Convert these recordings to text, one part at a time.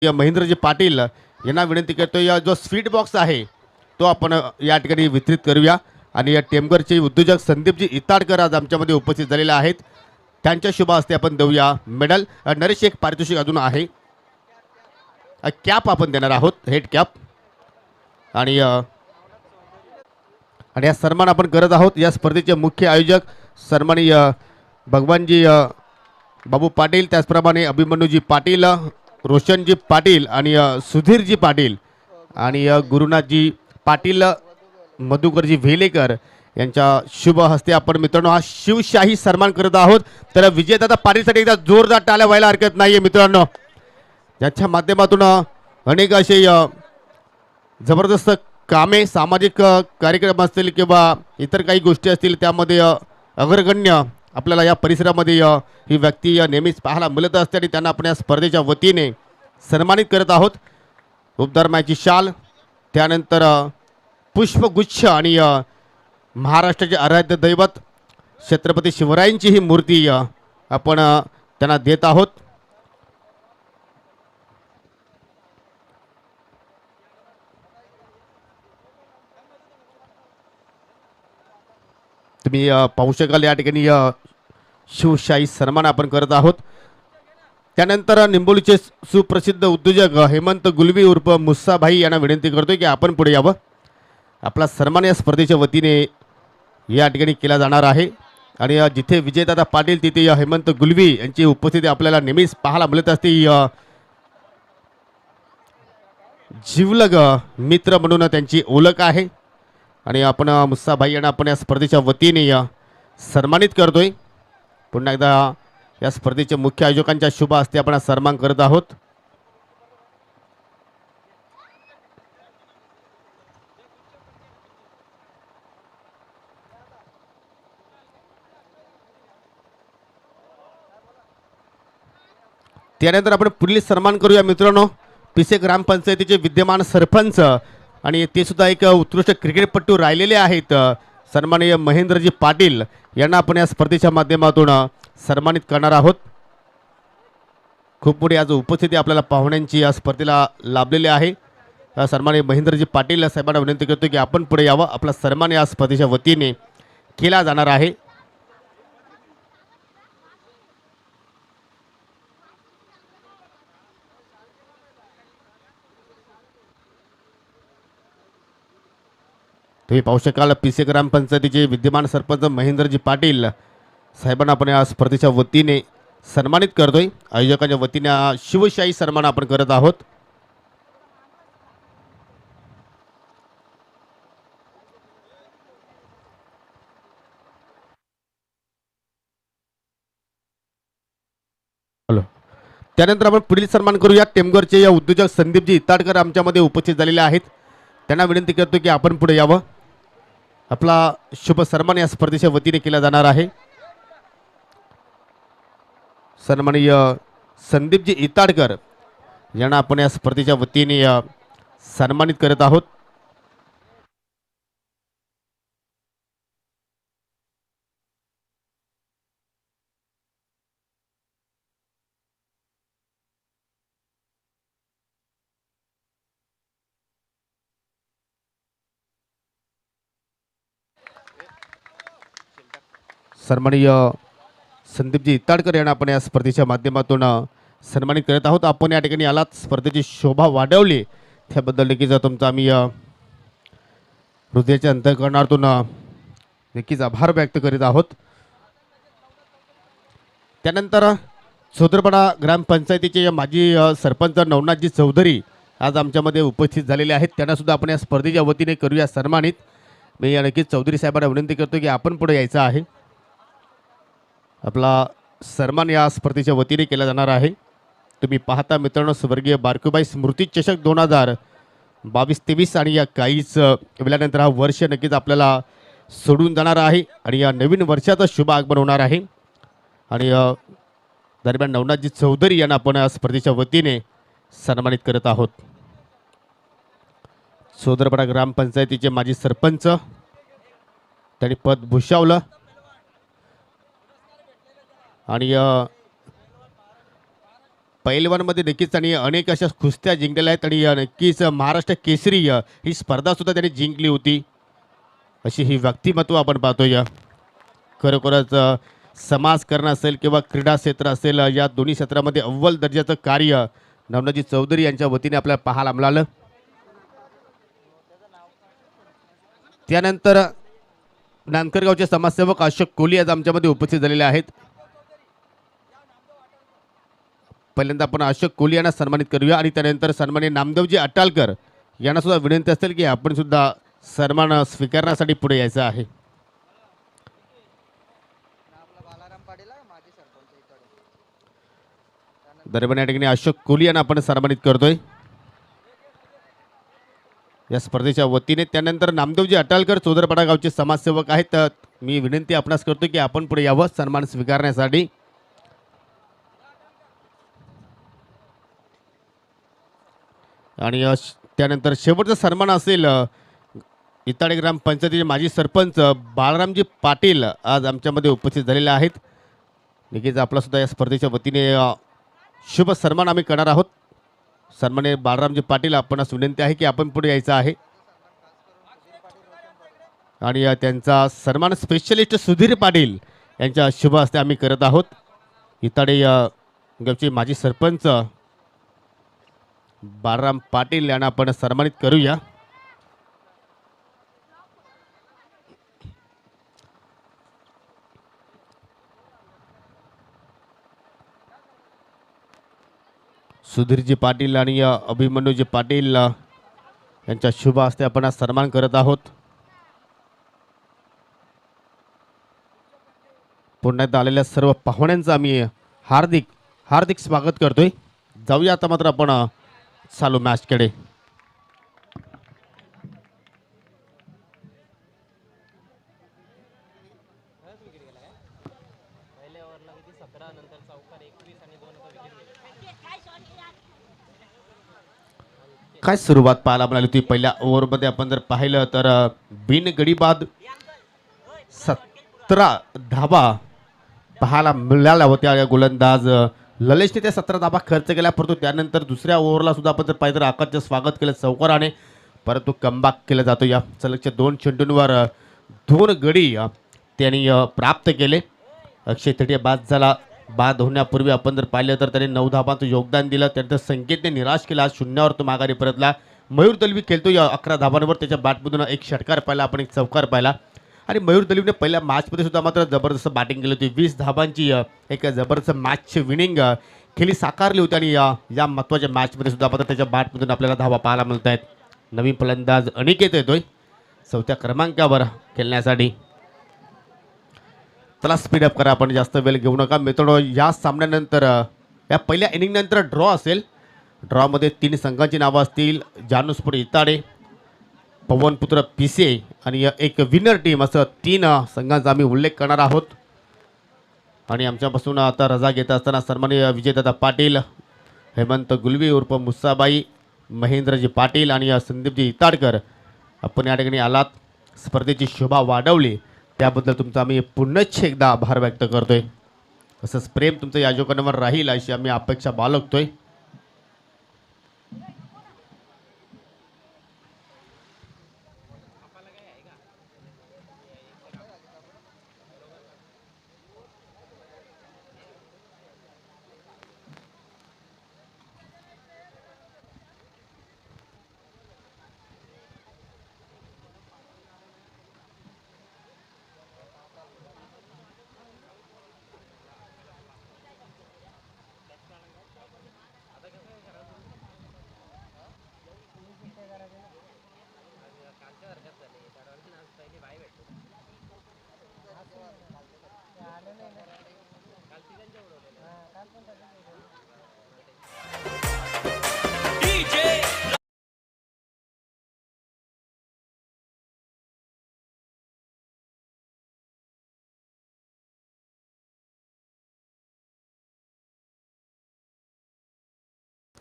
महेंद्रजी पाटील यांना विनंती करतो, या जो स्वीट बॉक्स आहे तो आपण या ठिकाणी वितरित करूया. आणि या टेमघरचे उद्योजक संदीपजी इताडकर आज आमच्यामध्ये उपस्थित झालेले आहेत. त्यांच्या शुभ हस्ते आपण देऊया मेडल. नरेश एक पारितोषिक अजून आहे, कॅप आपण देणार आहोत, हेड कॅप. आणि या सन्मान आपण करत आहोत. या स्पर्धेचे मुख्य आयोजक सन्माननीय भगवानजी बाबू पाटील, त्याचप्रमाणे अभिमन्यूजी पाटील, रोशनजी पाटील आणि सुधीरजी पाटील आणि गुरुनाथजी पाटील, मधुकरजी वेलेकर यांच्या शुभ हस्ते आपण मित्रांनो हा शिवशाही सन्मान करत आहोत. तर विजयदादा पाटीलसाठी एकदा जोरदार टाळ्या व्हायला हरकत नाहीये मित्रांनो. याच्या माध्यमातून अनेक असे जबरदस्त कामे, सामाजिक कार्यक्रम असतील किंवा इतर काही गोष्टी असतील, त्यामध्ये अग्रगण्य आपल्याला या परिसरामध्ये ही व्यक्ती नेहमीच पाहायला मिळत असते आणि त्यांना आपण या स्पर्धेच्या वतीने सन्मानित करत आहोत. उपधर्माची शाल, त्यानंतर पुष्पगुच्छ आणि महाराष्ट्राचे आराध्य दैवत छत्रपती शिवरायांची ही मूर्ती आपण त्यांना देत आहोत. तुम्ही पाहू शकाल या ठिकाणी शिवशाही सन्मान आपण करत आहोत. त्यानंतर निंबोलीचे सुप्रसिद्ध उद्योजक हेमंत गुलवी उर्फ मुस्साभाई यांना विनंती करतोय की आपण पुढे यावं. आपला सन्मान या स्पर्धेच्या वतीने या ठिकाणी केला जाणार आहे. आणि जिथे विजयदादा पाटील तिथे हेमंत गुलवी यांची उपस्थिती आपल्याला नेहमीच पाहायला मिळत असते. जिवलग मित्र म्हणून त्यांची ओळख आहे. आणि आपण मुस्साभाई यांना आपण या स्पर्धेच्या वतीने सन्मानित करतोय. पुन्हा एकदा या स्पर्धेच्या मुख्य आयोजकांच्या शुभ हस्ते आपण सन्मान करत आहोत. त्यानंतर आपण पुढील सन्मान करूया मित्रांनो. पिसे ग्रामपंचायतीचे विद्यमान सरपंच आणि ते सुद्धा एक उत्कृष्ट क्रिकेटपटू राहिलेले आहेत, सन्माननीय महेंद्रजी पाटील यांना आपण या स्पर्धेच्या माध्यमातून सन्मानित करणार आहोत. खूप मोठी आज उपस्थिती आपल्याला पाहुण्यांची या स्पर्धेला लाभलेली आहे. सन्माननीय महेंद्रजी पाटील साहेबांना विनंती करतो की आपण पुढे यावं. आपला सन्मान या स्पर्धेच्या वतीने केला जाणार आहे. तुम्ही पाहू शकाल पिसे ग्रामपंचायतीचे विद्यमान सरपंच महेंद्रजी पाटील साहेबांना आपण या स्पर्धेच्या वतीने सन्मानित करतोय. आयोजकांच्या वतीने शिवशाही सन्मान आपण करत आहोत. हॅलो. त्यानंतर आपण पुढील सन्मान करूया. टेमघरचे या उद्योजक संदीपजी इताडकर आमच्यामध्ये उपस्थित झालेले आहेत. त्यांना विनंती करतो की आपण पुढे यावं. आपला शुभ सन्मान या स्पर्धेच्या वतीने केला जाणार आहे. सन्माननीय संदीपजी इताडकर यांना आपण या स्पर्धेच्या वतीने सन्मानित करत आहोत. सन्माननीय संदीपजी इताडकर यांना आपण या स्पर्धेच्या माध्यमातून सन्मानित करत आहोत. आपण या ठिकाणी आलात, स्पर्धेची शोभा वाढवली, त्याबद्दल नक्कीच तुमचा आम्ही हृदयाच्या अंतःकरणातून नक्कीच आभार व्यक्त करीत आहोत. त्यानंतर सोदरपडा ग्रामपंचायतीचे माजी सरपंच नवनाथजी चौधरी आज आमच्यामध्ये उपस्थित झालेले आहेत. त्यांना सुद्धा आपण या स्पर्धेच्या वतीने करूया सन्मानित. मी नक्कीच चौधरी साहेबांना विनंती करतो की आपण पुढे यायचं आहे. आपला सन्मान या स्पर्धेच्या वतीने केला जाणार आहे. तुम्ही पाहता मित्रांनो, स्वर्गीय बारकुबाई स्मृती चषक 2022-23 आणि या काहीच वेळानंतर हा वर्ष नक्कीच आपल्याला सोडून जाणार आहे आणि या नवीन वर्षाचं शुभ आगमन होणार आहे. आणि दरम्यान नवनाथजी चौधरी यांना आपण या स्पर्धेच्या वतीने सन्मानित करत आहोत. सोदरपडा ग्रामपंचायतीचे माजी सरपंच, त्यांनी पद भूषवलं आणि पैलवानमध्ये नक्कीच त्यांनी अनेक अशा कुस्त्या जिंकलेल्या आहेत आणि नक्कीच महाराष्ट्र केसरी ही स्पर्धा सुद्धा त्यांनी जिंकली होती. अशी ही व्यक्तिमत्व आपण पाहतोय. खरोखरच समाजकारण असेल किंवा क्रीडा क्षेत्र असेल या दोन्ही क्षेत्रामध्ये अव्वल दर्जाचं कार्य नवनाथजी चौधरी यांच्या वतीने आपल्याला पाहायला मिळालं. त्यानंतर नानकरगावचे समाजसेवक अशोक कोहली आज आमच्यामध्ये उपस्थित झालेले आहेत. पहिल्यांदा आपण अशोक कोहली यांना सन्मानित करूया आणि त्यानंतर सन्माननीय नामदेवजी अटालकर यांना सुद्धा विनंती असेल की आपण सुद्धा सन्मान स्वीकारण्यासाठी पुढे यायचं आहे. दरम्यान या ठिकाणी अशोक कोहली यांना आपण सन्मानित करतोय या स्पर्धेच्या वतीने. त्यानंतर नामदेवजी अटालकर चौदरपाडा गावचे समाजसेवक आहेत. मी विनंती आपणास करतो की आपण पुढे यावं सन्मान स्वीकारण्यासाठी. आणि त्यानंतर शेवटचा सन्मान असेल इताडे ग्रामपंचायतीचे माजी सरपंच बाळरामजी पाटील आज आमच्यामध्ये उपस्थित झालेले आहेत. नक्कीच आपला सुद्धा या स्पर्धेच्या वतीने शुभ सन्मान आम्ही करणार आहोत. सन्माननीय बाळरामजी पाटील आपणास विनंती आहे की आपण पुढे यायचं आहे. आणि त्यांचा सन्मान स्पेशलिस्ट सुधीर पाटील यांच्या शुभ हस्ते आम्ही करत आहोत. इताडे गावचे माजी सरपंच बाळराम पाटील यांना आपण सन्मानित करूया. सुधीरजी पाटील आणि अभिमन्यूजी पाटील यांच्या शुभ हस्ते आपण आज सन्मान करत आहोत. पुन्हा एकदा आलेल्या सर्व पाहुण्यांचं आम्ही हार्दिक हार्दिक स्वागत करतोय. जाऊया आता मात्र आपण चालू मॅचकडे. काय सुरुवात पाहायला मिळाली होती पहिल्या ओव्हरमध्ये. आपण जर पाहिलं तर बिनगडी बाद 17 धाबा पाहायला मिळाल्या होत्या. गोलंदाज ललेशने त्या 17 धाबा खर्च केला, परंतु त्यानंतर दुसऱ्या ओव्हरला सुद्धा आपण जर पाहिलं तर आकाशचं स्वागत केलं चौकाराने, परंतु कमबॅक केला जातो. या सलगच्या 2 चेंडूंवर 2 गडी त्यांनी प्राप्त केले. अक्षय तटीय बाद झाला. बाद होण्यापूर्वी आपण जर पाहिलं तर त्याने 9 धाबांचं योगदान दिलं. त्यानंतर संकेतने निराश केला. 0वर तो माघारी परतला. मयूर दलवी खेळतो या 11 धाबांवर. त्याच्या बॅटमधून एक षटकार पाहिला, आपण एक चौकार पाहिला. आणि मयूर दलवीने पहिल्या मॅचमध्ये सुद्धा मात्र जबरदस्त बॅटिंग केली होती. 20 धाबांची एक जबरदस्त मॅचची विनिंग खेळी साकारली होती. आणि या महत्त्वाच्या मॅचमध्ये सुद्धा मात्र त्याच्या बॅटमधून आपल्याला धावा पाहायला मिळत आहेत. नवीन फलंदाज अनिकेत येतोय 4थ्या क्रमांकावर खेळण्यासाठी. चला स्पीडअप करा, आपण जास्त वेळ घेऊ नका मित्रांनो. या सामन्यानंतर या पहिल्या इनिंगनंतर ड्रॉ असेल. ड्रॉमध्ये 3 संघांची नावं असतील. जानूसपूर इताडे, पवनपुत्र पिसे आणि एक विनर टीम, असं 3 संघांचा आम्ही उल्लेख करणार आहोत. आणि आमच्यापासून आता रजा घेत असताना सन्माननीय विजयदादा पाटील, हेमंत गुलवी उर्फ मुस्साबाई, महेंद्रजी पाटील आणि संदीपजी इताडकर, आपण या ठिकाणी आलात, स्पर्धेची शोभा वाढवली, त्याबद्दल तुमचा आम्ही पुनश्च एकदा आभार व्यक्त करतोय. असंच प्रेम तुमचं या आयोजकांवर राहील अशी आम्ही अपेक्षा बाळगतोय.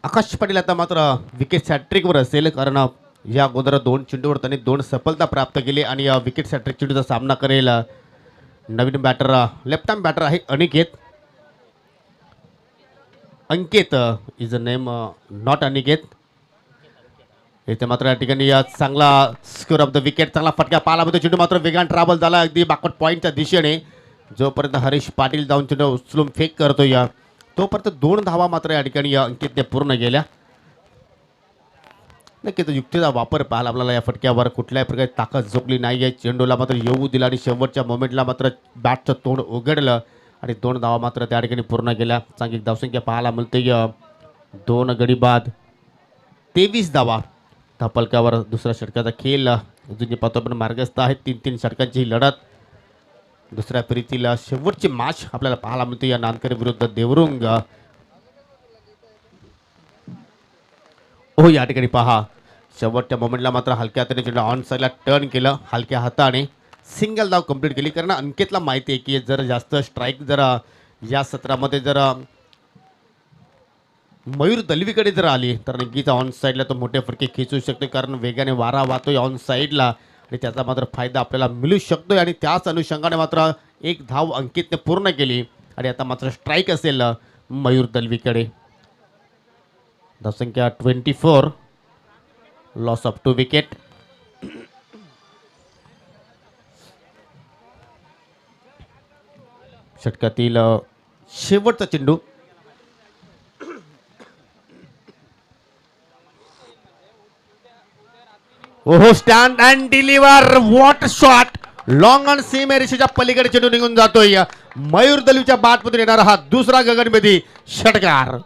आकाश पाटील आता मात्र विकेट हॅट्रिकवर असेल, कारण या अगोदर 2 चेंडूवर त्यांनी 2 सफलता प्राप्त केली आणि विकेट हॅट्रिक चेंडूचा सामना करेल नवीन बॅटर, लेफ्ट आर्म बॅटर आहे Aniket. Ankit is a name, not Aniket. इथे मात्र या ठिकाणी चांगला स्कोर ऑफ द विकेट, चांगला फटका पाहायला मिळतो. चेंडू मात्र वेगान ट्रॅव्हल झाला अगदी बॅकवर्ड पॉईंटच्या दिशेने. जोपर्यंत हरीश पाटील जाऊन चेंडू उचलून फेक करतो या तोपर्यंत 2 धावा मात्र या ठिकाणी अंकितने पूर्ण केल्या. नक्कीच युक्तीचा वापर पाहायला आपल्याला या फटक्यावर. कुठल्याही प्रकारे ताकद झोपली नाही आहे. चेंडूला मात्र येऊ दिला आणि शेवटच्या मोमेंटला मात्र बॅटचं तोंड उघडलं आणि 2 धावा मात्र त्या ठिकाणी पूर्ण केल्या. चांगली धावसंख्या पाहायला मिळते. 2 गडी बाद 23 धावा. धापलकावर दुसऱ्या षटकाचा खेळ अजूनही पाहतो पण मार्गस्थ आहेत. 3-3 षटकांची ही लढत. दुसऱ्या फेरीतील शेवटची मॅच आपल्याला पाहायला मिळते या नानकरे विरुद्ध देवरुंग. हो या ठिकाणी पहा शेवटच्या मोमेंटला मात्र हलक्या हाताने चेंडू ऑन साईडला टर्न केलं. हलक्या हाताने सिंगल धाव कंप्लीट केली. कारण अंकितला माहिती आहे की जर जास्त स्ट्राईक जर या सत्रामध्ये जर मयूर दलवीकडे जर आली तर नक्कीच ऑन साईडला तो मोठे फटके खेचू शकतो. कारण वेगाने वारा वाहतोय ऑन साईडला आणि त्याचा मात्र फायदा आपल्याला मिळू शकतोय. आणि त्याच अनुषंगाने मात्र 1 धाव अंकितने पूर्ण केली आणि आता मात्र स्ट्राईक असेल मयूर दलवीकडे. धावसंख्या 24, लॉस ऑफ 2 विकेट. षटकातील शेवटचा चेंडू. ओहो stand and deliver, what shot. Long on सीमे रेषेच्या पलीकडे चेंडू निघून जातोय. मयूर दलवीच्या बाटमधून येणारा हा दुसरा गगनभेदी षटकार.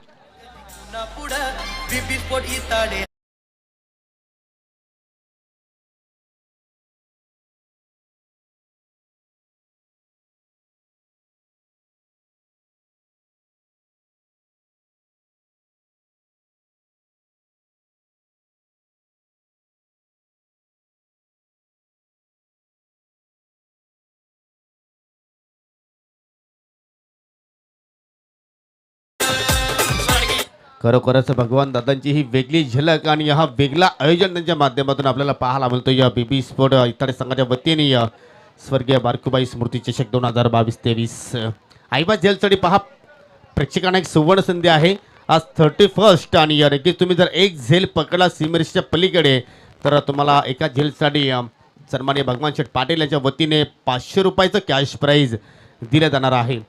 खरोखरच भगवान दादांची ही वेगळी झलक आणि हा वेगळा आयोजन त्यांच्या माध्यमातून आपल्याला पाहायला मिळतो. या बीबी स्पोर्ट इतर संघाच्या वतीने स्वर्गीय बारकुबाई स्मृती चषक 2022-23 आईबा जेलसाठी पहा. प्रेक्षकांना एक सुवर्ण संधी आहे आज 31 आणि नक्कीच तुम्ही जर एक झेल पकडला सीमेरेषेच्या पलीकडे तर तुम्हाला एका झेलसाठी सन्माननीय भगवान शेठ पाटील यांच्या वतीने 500 रुपयाचं कॅश प्राईज दिलं जाणार आहे.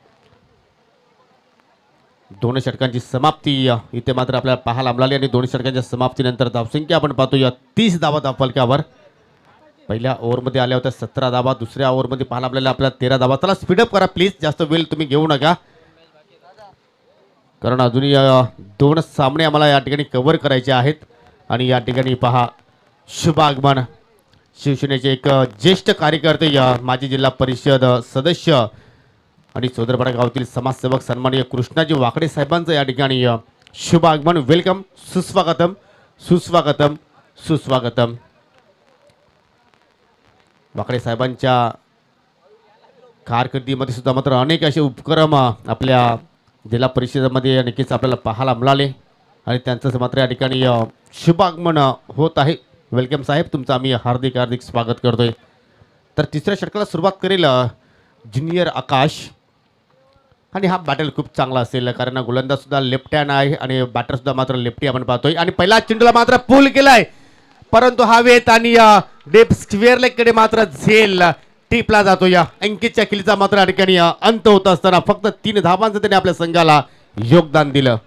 2 षटकांची समाप्ती इथे मात्र आपल्याला पाहायला मिळाली आणि 2 षटकांच्या समाप्तीनंतर धावसंख्या आपण पाहतो या 30 धावा धावफलकावर. पहिल्या ओव्हरमध्ये आल्या होत्या 17 धावा. दुसऱ्या ओव्हरमध्ये पाहायला आपल्याला 13 धावा. चला स्पीडअप करा प्लीज, जास्त वेळ तुम्ही घेऊ नका कारण अजूनही 2 सामने आम्हाला या ठिकाणी कव्हर करायचे आहेत. आणि या ठिकाणी पहा शुभ आगमन शिवसेनेचे एक ज्येष्ठ कार्यकर्ते माजी जिल्हा परिषद सदस्य आणि चौदरपाडा गावातील समाजसेवक सन्माननीय कृष्णाजी वाकडे साहेबांचं या ठिकाणी शुभ आगमन. वेलकम, सुस्वागतम सुस्वागतम सुस्वागतम. वाकडे साहेबांच्या कारकिर्दीमध्ये सुद्धा मात्र अनेक असे उपक्रम आपल्या जिल्हा परिषदेमध्ये नक्कीच आपल्याला पाहायला मिळाले आणि त्यांचं मात्र या ठिकाणी शुभ आगमन होत आहे. वेलकम साहेब, तुमचं आम्ही हार्दिक हार्दिक स्वागत करतोय. तर तिसऱ्या षटकाला सुरुवात करेल ज्युनियर आकाश आणि हा बॅटल खूप चांगला असेल कारण गोलंदाज सुद्धा लेफ्ट हँड आहे आणि बॅटर सुद्धा मात्र लेफ्टी आपण पाहतोय. आणि पहिला चेंडूला मात्र पूल केलाय परंतु हवेत आणि डेप स्क्वेअर लेग कडे मात्र झेल टिपला जातो. या अंकितच्या खिलीचा मात्र या ठिकाणी अंत होत असताना फक्त 3 धावांचं त्याने आपल्या संघाला योगदान दिलं.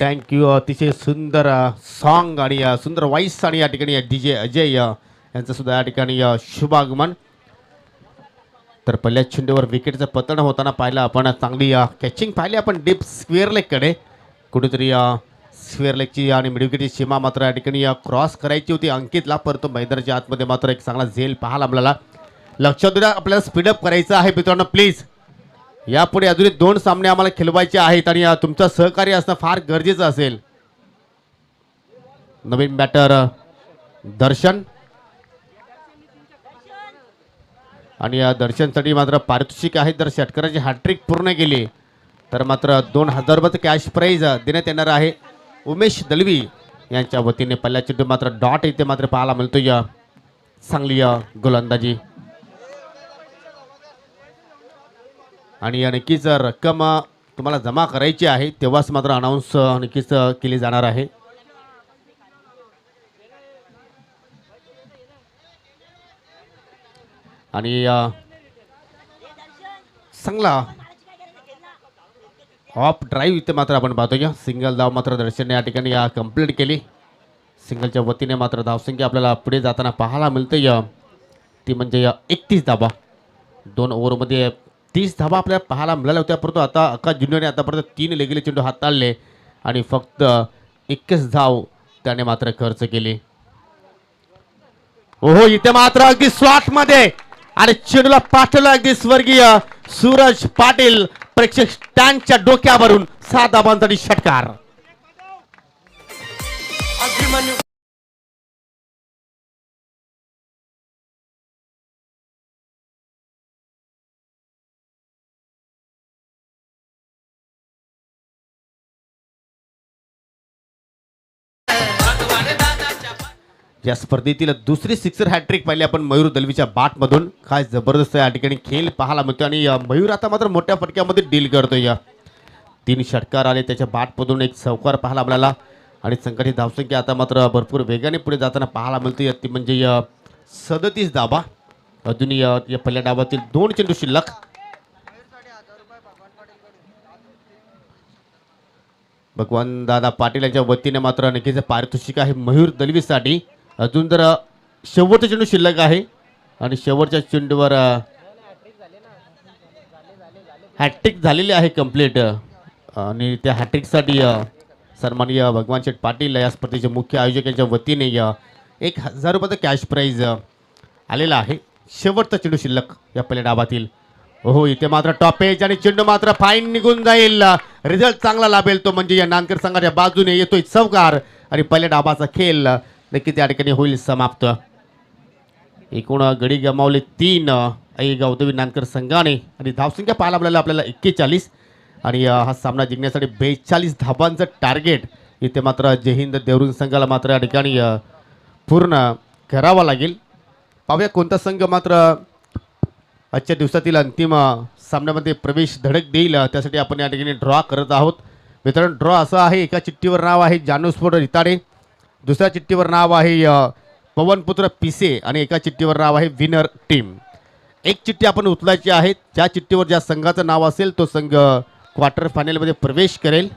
थँक्यू. अतिशय सुंदर सॉन्ग आणि सुंदर वॉइस आणि या ठिकाणी DJ अजय यांचं सुद्धा या ठिकाणी शुभ आगमन. तर पहिल्या चेंडूवर विकेटचं पतन होताना पाहिलं आपण. चांगली कॅचिंग पाहिली आपण डीप स्क्वेअर लेगकडे. कुठेतरी स्क्वेअर लेगची आणि मिड विकेटची सीमा मात्र या ठिकाणी क्रॉस करायची होती अंकितला, परंतु मैदानाच्या आतमध्ये मात्र एक चांगला झेल पाहायला आपल्याला. लक्षात द्या आपल्याला स्पीडअप करायचं आहे मित्रांनो प्लीज. यापुढे अजूनही 2 सामने आम्हाला खेळवायचे आहेत आणि तुमचं सहकार्य असणं फार गरजेचं असेल. नवीन बॅटर दर्शन आणि या दर्शनसाठी मात्र पारितोषिक आहे. जर षटकाराची हॅट्रिक पूर्ण केली तर मात्र 2000 रुपयाचं कॅश प्राईज देण्यात येणार आहे. उमेश दलवी यांच्या वतीने पहिल्या चेंडू मात्र डॉट इथे मात्र पाहायला मिळतोय. चांगली गोलंदाजी आणि नक्कीच रक्कम तुम्हाला जमा करायची आहे तेव्हाच मात्र अनाऊन्स नक्कीच केली जाणार आहे. आणि चांगला ऑफ ड्राईव्ह इथे मात्र आपण पाहतोय. सिंगल धाव मात्र दर्शनने या ठिकाणी कंप्लीट केली. सिंगलच्या वतीने मात्र धावसंख्या आपल्याला पुढे जाताना पाहायला मिळते. ती म्हणजे 31 धाबा. 2 ओव्हरमध्ये 30 धाबा आपल्याला पाहायला मिळाल्या होत्या, परंतु आता आकाश जुनियरने आतापर्यंत 3 लेगीले चेंडू हाताळले आणि फक्त 21 धाव त्याने मात्र खर्च केली. ओहो इथे मात्र अगदी स्वाट मध्ये आणि चेंडूला पाठवलं अगदी स्वर्गीय सूरज पाटील. प्रेक्षक स्टँडच्या डोक्यावरून 7 धाबांसाठी षटकार. या स्पर्धेतील दुसरी सिक्सर हॅट्रिक पाहिली आपण मयूर दलवीच्या बॅटमधून. काय जबरदस्त या ठिकाणी खेळ पाहायला मिळतो आणि मयूर आता मात्र मोठ्या फटक्यामध्ये डील करतोय. 3 षटकार आले त्याच्या बॅटमधून, एक चौकार पाहायला मिळाला आणि संघाची धावसंख्या आता मात्र भरपूर वेगाने पुढे जाताना पाहायला मिळते. ती म्हणजे 37 धाबा. अजूनही या पहिल्या डावातील 2 चेंडू शिल्लक. भगवान दादा पाटील यांच्या वतीने मात्र नक्कीच पारितोषिक आहे मयूर दलवीसाठी. अजून जर शेवटचा चेंडू शिल्लक आहे आणि शेवटच्या चेंडूवर हॅट्रिक झालेली आहे कंप्लीट आणि त्या हॅट्रिकसाठी सन्माननीय भगवान शेठ पाटील या स्पर्धेचे मुख्य आयोजक यांच्या वतीने 1000 रुपयाचं कॅश प्राईज आलेला आहे. शेवटचा चेंडू शिल्लक या पहिल्या डावातील. हो इथे मात्र टॉपेज आणि चेंडू मात्र फाईन निघून जाईल. रिझल्ट चांगला लाभेल तो म्हणजे या नांदकर संघाच्या बाजूने येतोय चौकार आणि पहिल्या डाबाचा खेळ नक्की त्या ठिकाणी होईल समाप्त. एकूण गडी गमावले 3 गौतमी नांदकर संघाने आणि धावसंख्या पाहायला आपल्याला 41 आणि हा सामना जिंकण्यासाठी 42 धाबांचं टार्गेट इथे मात्र जय हिंद देवरुंग संघाला मात्र या ठिकाणी पूर्ण करावा लागेल. पाहूया कोणता संघ मात्र आजच्या दिवसातील अंतिम सामन्यामध्ये प्रवेश धडक देईल. त्यासाठी आपण या ठिकाणी ड्रॉ करत आहोत. मित्रांनो ड्रॉ असं आहे, एका चिठ्ठीवर नाव आहे जानू स्पोर्ट रिताडे, दुसऱ्या चिठ्ठीवर नाव आहे पवनपुत्र पिसे आणि एका चिठ्ठीवर नाव आहे विनर टीम. एक चिठ्ठी आपण उचलायची आहे. ज्या चिठ्ठीवर ज्या संघाचं नाव असेल तो संघ क्वार्टर फायनलमध्ये प्रवेश करेल.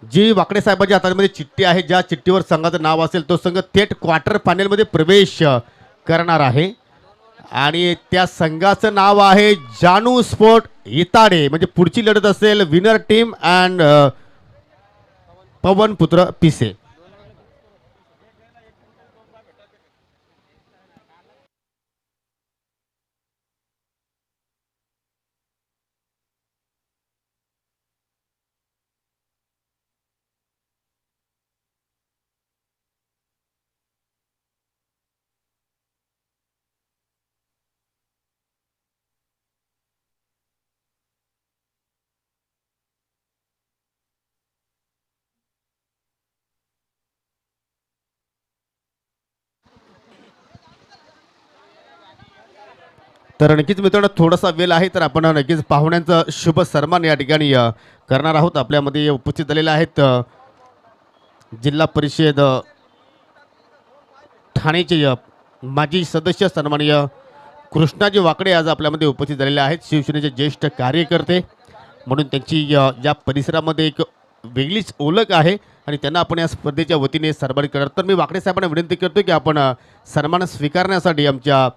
जी वाकडे साहेबांच्या हातामध्ये चिठ्ठी आहे, ज्या चिठ्ठीवर संघाचं नाव असेल तो संघ थेट क्वार्टर फायनलमध्ये प्रवेश करणार आहे आणि त्या संघाचं नाव आहे जानू स्पोर्ट इताडे. म्हणजे पुढची लढत असेल विनर टीम अँड पवनपुत्र पिसे. तर नक्कीच मित्रांनो थोडासा वेळ आहे तर आपण नक्कीच पाहुण्यांचा शुभ सन्मान या ठिकाणी करणार आहोत. आपल्यामध्ये उपस्थित झालेले आहेत जिल्हा परिषद ठाणेचे माजी सदस्य सन्माननीय कृष्णाजी वाकडे आज आपल्यामध्ये उपस्थित झालेले आहेत. शिवसेनेचे ज्येष्ठ कार्यकर्ते म्हणून त्यांची या परिसरामध्ये एक वेगळीच ओळख आहे आणि त्यांना आपण या स्पर्धेच्या वतीने सन्मानित करणार. तर मी वाकडे साहेबांना विनंती करतो की आपण सन्मान स्वीकारण्यासाठी आमच्या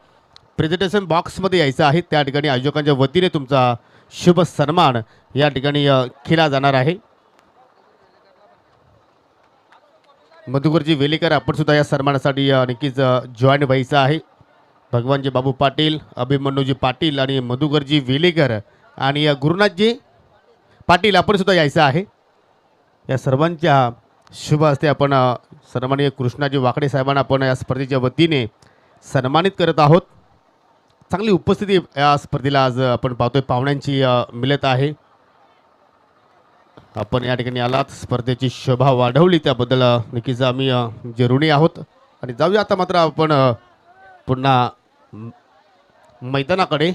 प्रेझेंटेशन बॉक्समध्ये यायचं आहे. त्या ठिकाणी आयोजकांच्या वतीने तुमचा शुभ सन्मान या ठिकाणी केला जाणार आहे. मधुकरजी वेलेकर आपण सुद्धा या सन्मानासाठी नक्कीच जॉईन व्हायचं आहे. भगवानजी बाबू पाटील, अभिमन्यूजी पाटील आणि मधुकरजी वेलेकर आणि गुरुनाथजी पाटील आपण सुद्धा यायचं आहे. या सर्वांच्या शुभ हस्ते आपण सन्माननीय कृष्णाजी वाकडे साहेबांना आपण या स्पर्धेच्या वतीने सन्मानित करत आहोत. चांगली उपस्थिती या स्पर्धेला आज आपण पाहतोय, पाहुण्यांची मिळत आहे. आपण या ठिकाणी आलात, स्पर्धेची शोभा वाढवली, त्याबद्दल नक्कीच आम्ही जे ऋणी आहोत. आणि जाऊया आता मात्र आपण पुन्हा मैदानाकडे.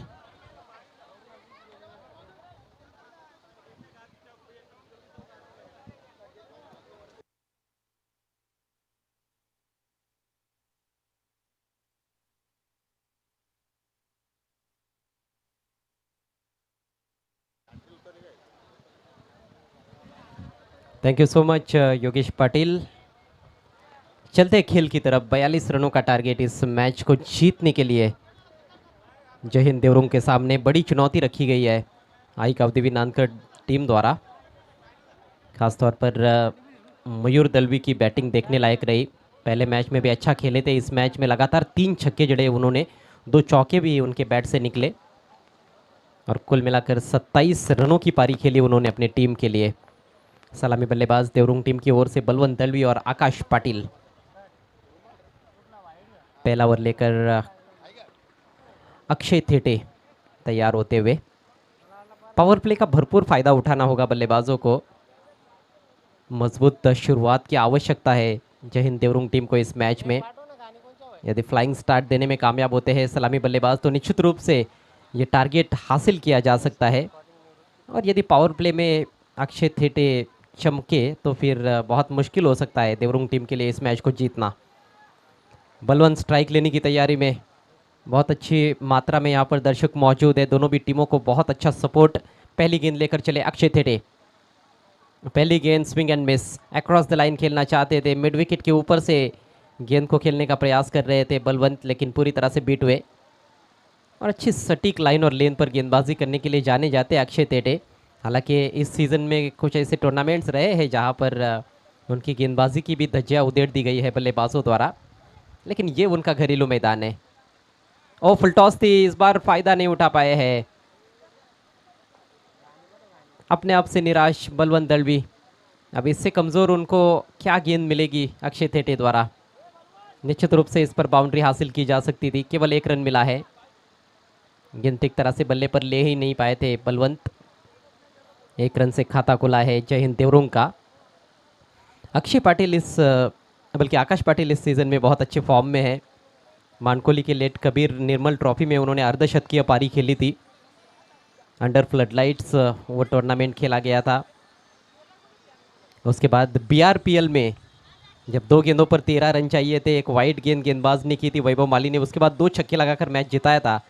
Thank you so much Yogesh Patil. चलते खेल की तरफ 42 रनों का टारगेट इस मैच को जीतने के लिए जय हिंद देवरुंग के सामने बड़ी चुनौती रखी गई है आई कावदेवी नानकर टीम द्वारा। खासतौर पर मयूर दलवी की बैटिंग देखने लायक रही। पहले मैच में भी अच्छा खेले थे, इस मैच में लगातार 3 छक्के जड़े उन्होंने, 2 चौके भी उनके बैट से निकले और कुल मिलाकर 27 रनों की पारी खेली उन्होंने अपनी टीम के लिए। सलामी बल्लेबाज देवरुंग टीम की ओर से बलवंत दलवी और आकाश पाटिल। पहला ओवर लेकर अक्षय थेटे तैयार होते हुए। पावर प्ले का भरपूर फायदा उठाना होगा बल्लेबाजों को। मजबूत शुरुआत की आवश्यकता है जय हिंद देवरुंग टीम को इस मैच में। यदि फ्लाइंग स्टार्ट देने में कामयाब होते हैं सलामी बल्लेबाज तो निश्चित रूप से ये टारगेट हासिल किया जा सकता है। और यदि पावर प्ले में अक्षय थेटे चमके तो फिर बहुत मुश्किल हो सकता है देवरुंग टीम के लिए इस मैच को जीतना। बलवंत स्ट्राइक लेने की तैयारी में, बहुत अच्छी मात्रा में यहाँ पर दर्शक मौजूद है। दोनों भी टीमों को बहुत अच्छा सपोर्ट। पहली गेंद लेकर चले अक्षय थेटे। पहली गेंद swing end miss, across the line खेलना चाहते थे, मिड विकेट के ऊपर से गेंद को खेलने का प्रयास कर रहे थे बलवंत, लेकिन पूरी तरह से बीट हुए। और अच्छी सटीक लाइन और लेन पर गेंदबाजी करने के लिए जाने जाते अक्षय थेटे। हालांकि इस सीज़न में कुछ ऐसे टूर्नामेंट्स रहे हैं जहां पर उनकी गेंदबाजी की भी धज्जियां उधेड़ दी गई है बल्लेबाजों द्वारा, लेकिन ये उनका घरेलू मैदान है। और फुल टॉस थी, इस बार फ़ायदा नहीं उठा पाए हैं। अपने आप से निराश बलवंत दलवी। अब इससे कमज़ोर उनको क्या गेंद मिलेगी अक्षय थेटे द्वारा। निश्चित रूप से इस पर बाउंड्री हासिल की जा सकती थी, केवल 1 रन मिला है। गेंद ठीक तरह से बल्ले पर ले ही नहीं पाए थे बलवंत। 1 रन से खाता खुला है जय हिंद देवरुंग का। अक्षय पाटिल बल्कि आकाश पाटिल इस सीज़न में बहुत अच्छे फॉर्म में है। मानकोली के लेट कबीर निर्मल ट्रॉफी में उन्होंने अर्धशतकीय पारी खेली थी। अंडर फ्लडलाइट्स वो टूर्नामेंट खेला गया था। उसके बाद BRPL में जब 2 गेंदों पर 13 रन चाहिए थे, एक वाइड गेंद गेंदबाज ने की थी वैभव माली ने, उसके बाद 2 छक्के लगाकर मैच जिताया था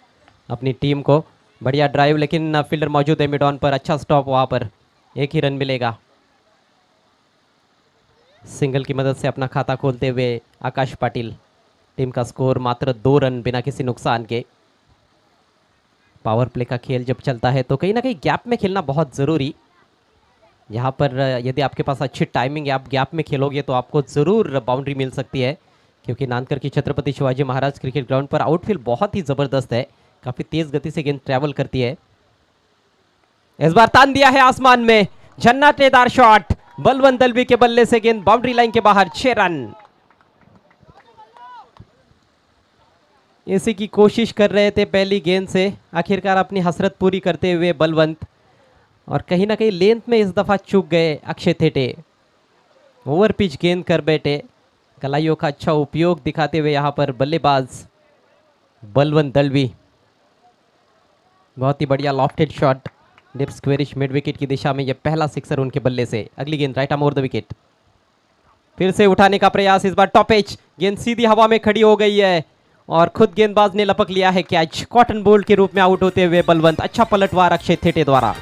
अपनी टीम को। बढ़िया ड्राइव, लेकिन फील्डर मौजूद है मिड ऑन पर, अच्छा स्टॉप, वहाँ पर 1 ही रन मिलेगा। सिंगल की मदद से अपना खाता खोलते हुए आकाश पाटिल। टीम का स्कोर मात्र 2 रन बिना किसी नुकसान के। पावर प्ले का खेल जब चलता है तो कहीं ना कहीं गैप में खेलना बहुत ज़रूरी। यहाँ पर यदि आपके पास अच्छी टाइमिंग है, आप गैप में खेलोगे तो आपको ज़रूर बाउंड्री मिल सकती है, क्योंकि नानकर की छत्रपति शिवाजी महाराज क्रिकेट ग्राउंड पर आउटफील्ड बहुत ही ज़बरदस्त है। काफ़ी तेज़ गति से गेंद ट्रैवल करती है। इस बार तान दिया है आसमान में, झन्नाटेदार शॉट बलवंत दलवी के बल्ले से, गेंद बाउंड्री लाइन के बाहर। 6 रन। इसी की कोशिश कर रहे थे पहली गेंद से, आखिरकार अपनी हसरत पूरी करते हुए बलवंत। और कहीं ना कहीं लेंथ में इस दफ़ा चूक गए अक्षय थेटे। ओवर पिच गेंद कर बैठे। कलाइयों का अच्छा उपयोग दिखाते हुए यहाँ पर बल्लेबाज बलवंत दलवी। बहुत ही बढ़िया lofted shot deep squarish mid wicket की दिशा में, यह पहला सिक्सर उनके बल्ले से। अगली गेंद right arm over the wicket. फिर से उठाने का प्रयास, इस बार टॉप एज, गेंद सीधी हवा में खड़ी हो गई है और खुद गेंदबाज ने लपक लिया है कैच। कॉटन बोल्ट के रूप में आउट होते हुए बलवंत। अच्छा पलटवार अक्षय थेटे द्वारा।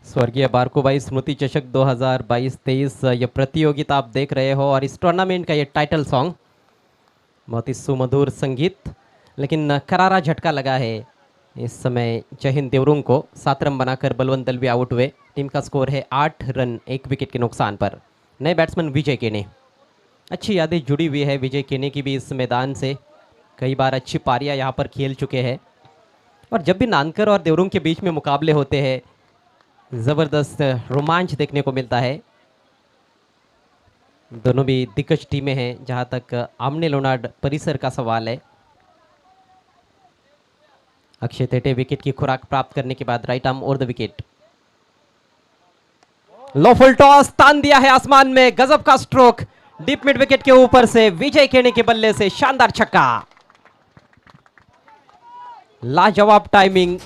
स्वर्गीय बारकोबाई स्मृति चषक 2022-23 ये प्रतियोगिता आप देख रहे हो और इस टूर्नामेंट का ये टाइटल सॉन्ग, बहुत ही सुमधुर संगीत, लेकिन करारा झटका लगा है इस समय जय हिंद देवरुंग को। 7 रन बनाकर बलवंत दलवी आउट हुए। टीम का स्कोर है 8 रन 1 विकेट के नुकसान पर। नए बैट्समैन विजय केने। अच्छी यादें जुड़ी हुई है विजय केने की भी इस मैदान से। कई बार अच्छी पारियां यहाँ पर खेल चुके हैं और जब भी नानकर और देवरुंग के बीच में मुकाबले होते हैं ज़बरदस्त रोमांच देखने को मिलता है। दोनों भी दिग्गज टीमें हैं जहां तक आमने लोनाड परिसर का सवाल है। अक्षय थेटे विकेट की खुराक प्राप्त करने के बाद right arm over the wicket. Low full toss तान दिया है आसमान में। गजब का स्ट्रोक डीप मिड विकेट के ऊपर से विजय केने के बल्ले से शानदार छक्का। लाजवाब टाइमिंग।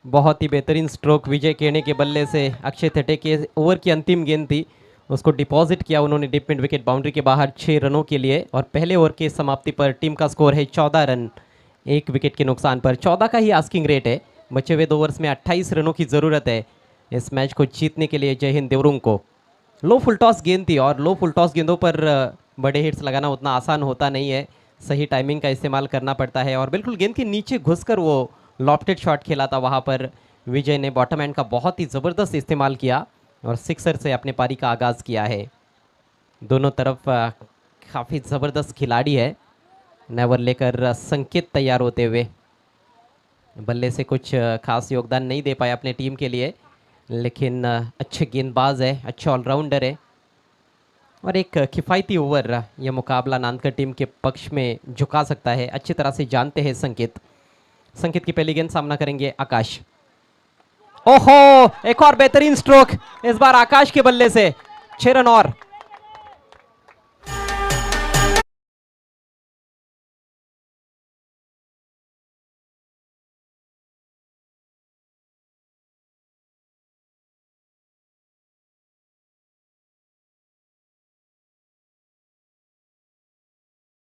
बहुत ही बेहतरीन स्ट्रोक विजय केने के बल्ले से। अक्षय थेटे के ओवर की अंतिम गेंद थी, उसको डिपॉजिट किया उन्होंने डीप मिड विकेट बाउंड्री के बाहर 6 रनों के लिए। और पहले ओवर की समाप्ति पर टीम का स्कोर है 14 रन 1 विकेट के नुकसान पर। 14 का ही आस्किंग रेट है। बचे हुए 2 ओवर्स में 28 रनों की ज़रूरत है इस मैच को जीतने के लिए जय हिंद देवरुंग को। लो फुल टॉस गेंद थी और लो फुल टॉस गेंदों पर बड़े हिट्स लगाना उतना आसान होता नहीं है। सही टाइमिंग का इस्तेमाल करना पड़ता है और बिल्कुल गेंद के नीचे घुसकर वो लॉफ्टेड शॉट खेला था। वहाँ पर विजय ने बॉटम एंड का बहुत ही ज़बरदस्त इस्तेमाल किया और सिक्सर से अपने पारी का आगाज़ किया है। दोनों तरफ काफ़ी ज़बरदस्त खिलाड़ी है। नेवर लेकर संकेत तैयार होते हुए बल्ले से कुछ खास योगदान नहीं दे पाया अपने टीम के लिए, लेकिन अच्छे गेंदबाज है, अच्छे ऑलराउंडर है और एक किफ़ायती ओवर यह मुकाबला नानकर टीम के पक्ष में झुका सकता है। अच्छी तरह से जानते हैं संकेत। संकेत की पहली गेंद सामना करेंगे आकाश। ओहो, एक और बेहतरीन स्ट्रोक इस बार आकाश के बल्ले से। 6 रन और।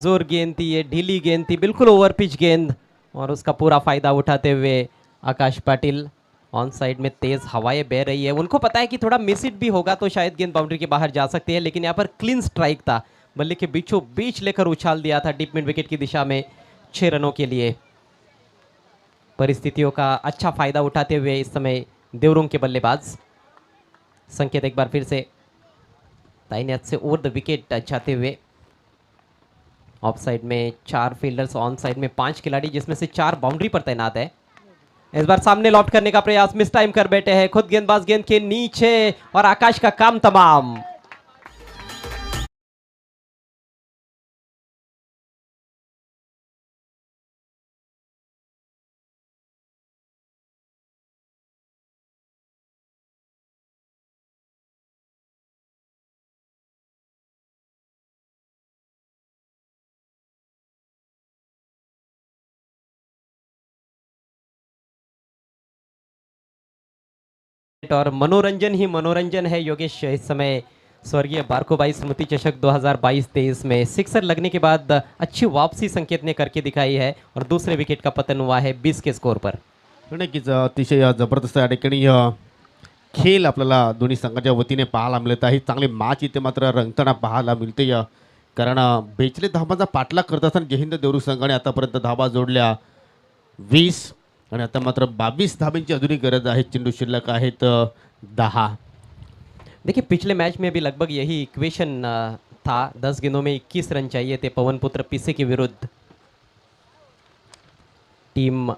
जोर गेंद थी, ये ढीली गेंद थी, बिल्कुल ओवर पिच गेंद और उसका पूरा फायदा उठाते हुए आकाश पाटिल। ऑन साइड में तेज हवाएं बह रही है, उनको पता है कि थोड़ा मिस हिट भी होगा तो शायद गेंद बाउंड्री के बाहर जा सकती है, लेकिन यहाँ पर क्लीन स्ट्राइक था। बल्ले के बीचों बीच लेकर उछाल दिया था डीप मिड विकेट की दिशा में 6 रनों के लिए। परिस्थितियों का अच्छा फायदा उठाते हुए इस समय देवरुंग के बल्लेबाज। संकेत एक बार फिर से दाहिने हाथ से ओवर द विकेट जाते हुए। ऑफ साइड में 4 फील्डर्स, ऑन साइड में 5 खिलाड़ी, जिसमें से 4 बाउंड्री पर तैनात है। इस बार सामने लॉफ्ट करने का प्रयास, मिस टाइम कर बैठे हैं खुद गेंदबाज गेंद के नीचे और आकाश का काम तमाम। और मनोरंजन ही मनोरंजन है योगेश। इस समय स्वर्गीय बारकोबाई स्मृति चषक 2022-23 में सिक्सर लगने के बाद अच्छी वापसी संकेत ने करके दिखाई है और दूसरे विकेट का पतन हुआ है 20 के स्कोर पर। नक्कीच अतिशय जबरदस्त या ठिकाणी खेळ आपल्याला दोन्ही संघाच्या वतीने पाहायला मिळत आहे. चांगली मॅच इथे मात्र रंगताना पाहायला मिळते. कारण 42 धावांचा पाठलाग करत असताना जय हिंद देवरुख संघाने आतापर्यंत धावा जोडल्या 20 आणि आता मात्र 22 धावांची अजूनही गरज आहे. चेंडू शिल्लक आहेत 10. देखिए पिछले मैच में भी लगभग यही इक्वेशन था। 10 गेंदों में 21 रन चाहिए थे पवन पुत्र पीसे के विरुद्ध टीम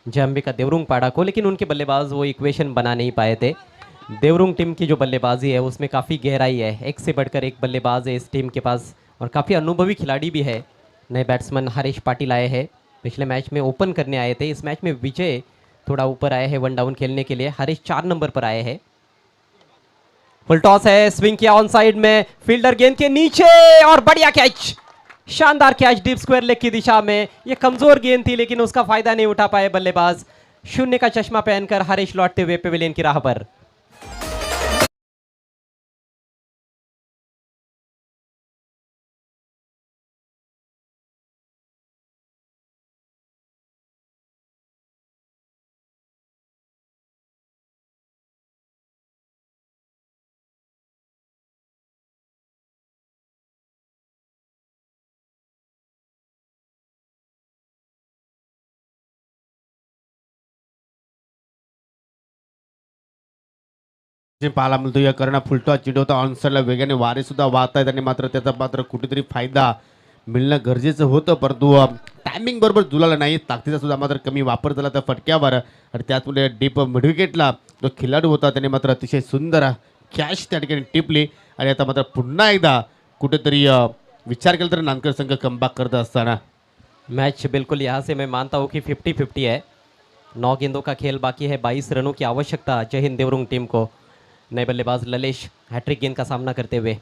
जय अंबिका देवरुंग पाड़ा को, लेकिन उनके बल्लेबाज वो इक्वेशन बना नहीं पाए थे। देवरुंग टीम की जो बल्लेबाजी है उसमें काफ़ी गहराई है, एक से बढ़कर एक बल्लेबाज है इस टीम के पास और काफ़ी अनुभवी खिलाड़ी भी है। नए बैट्समैन हरीश पाटिल आए हैं, पिछले मैच में ओपन करने आए थे। इस मैच में विजय थोड़ा ऊपर आए हैं वन डाउन खेलने के लिए। हरीश 4 नंबर पर आए हैं। फुल टॉस है, स्विंग किया ऑन साइड में, फील्डर गेंद के नीचे और बढ़िया कैच, शानदार कैच डीप स्क्वायर लेग की दिशा में। ये कमजोर गेंद थी लेकिन उसका फायदा नहीं उठा पाए बल्लेबाज। शून्य का चश्मा पहनकर हरीश लौटते हुए पेविलियन की राह पर। जे पाहायला मिळतो या करणा फुलटॉस चेंडू होता ऑनसाइडला वेगाने वारे सुद्धा वाहत आहेत आणि मात्र त्याचा मात्र कुठेतरी फायदा मिळणं गरजेचं होतं, परंतु टायमिंग बरोबर जुळाला नाही. ताकदीचा सुद्धा मात्र कमी वापर झाला त्या फटक्यावर आणि त्याचमुळे डीप मिडविकेटला जो खेळाडू होता त्याने मात्र अतिशय सुंदर कॅच त्या ठिकाणी टिपली आणि आता मात्र पुन्हा एकदा कुठेतरी विचार केला तर नानकर संघ कमबॅक करत असताना मैच बिल्कुल यहाँ से मैं मानता हूँ कि 50-50 है। 9 गेंदों का खेल बाकी है, 22 रनों की आवश्यकता जय हिंद देवरुंग टीम को। नए बल्लेबाज ललेश हैट्रिक गेंद का सामना करते हुए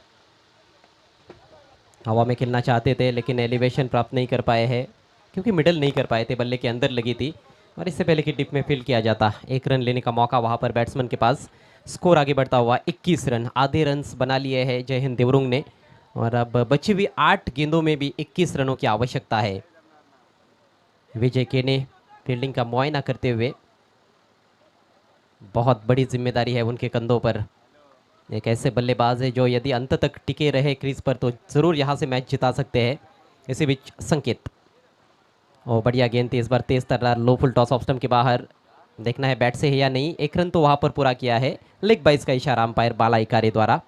हवा में खेलना चाहते थे लेकिन एलिवेशन प्राप्त नहीं कर पाए हैं क्योंकि मिडल नहीं कर पाए थे, बल्ले के अंदर लगी थी और इससे पहले कि डिप में फील्ड किया जाता। 1 रन लेने का मौका वहाँ पर बैट्समैन के पास। स्कोर आगे बढ़ता हुआ 21 रन, आधे रन्स बना लिए हैं जय हिंद देवरुंग ने और अब बची हुई 8 गेंदों में भी 21 रनों की आवश्यकता है। विजय के ने फील्डिंग का मुआयना करते हुए, बहुत बड़ी जिम्मेदारी है उनके कंधों पर। एक ऐसे बल्लेबाज है जो यदि अंत तक टिके रहे क्रीज पर तो ज़रूर यहाँ से मैच जिता सकते हैं। इसी बीच संकेत, और बढ़िया गेंद थी इस बार, तेज तर्रार, low full toss off stump के बाहर। देखना है बैट से है या नहीं। 1 रन तो वहाँ पर पूरा किया है, लेग बाइस का इशारा अंपायर बाला इकारे द्वारा।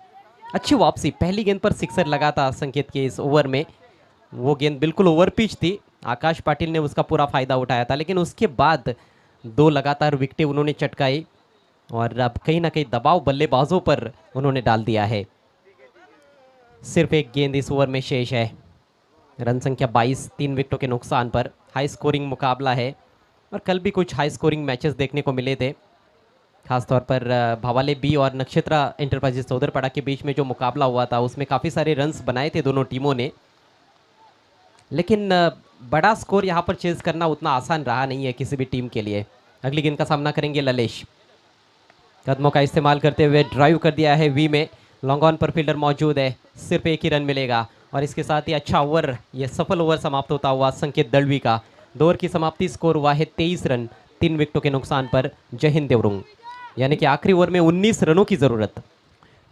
अच्छी वापसी, पहली गेंद पर सिक्सर लगा था संकेत के इस ओवर में। वो गेंद बिल्कुल ओवर पिच थी, आकाश पाटिल ने उसका पूरा फ़ायदा उठाया था, लेकिन उसके बाद 2 लगातार विकेटें उन्होंने चटकाई और अब कहीं ना कहीं दबाव बल्लेबाजों पर उन्होंने डाल दिया है। सिर्फ 1 गेंद इस ओवर में शेष है। रन संख्या 22, 3 विकेटों के नुकसान पर। हाई स्कोरिंग मुकाबला है और कल भी कुछ हाई स्कोरिंग मैचेस देखने को मिले थे, खासतौर पर भावाले बी और नक्षत्रा एंटरप्राइजेस चौधरपाड़ा के बीच में जो मुकाबला हुआ था उसमें काफ़ी सारे रन्स बनाए थे दोनों टीमों ने, लेकिन बड़ा स्कोर यहाँ पर चेज करना उतना आसान रहा नहीं है किसी भी टीम के लिए। अगली गेंद का सामना करेंगे ललेश। कदमों का इस्तेमाल करते हुए ड्राइव कर दिया है वी में, लॉन्ग ऑन पर फील्डर मौजूद है, सिर्फ 1 ही रन मिलेगा और इसके साथ ही अच्छा ओवर, ये सफल ओवर समाप्त होता हुआ संकेत दळवी का। 2 ओवर की समाप्ति, स्कोर हुआ है 23 रन 3 विकेटों के नुकसान पर जय हिंद देवरुंग, यानी कि आखिरी ओवर में 19 रनों की ज़रूरत।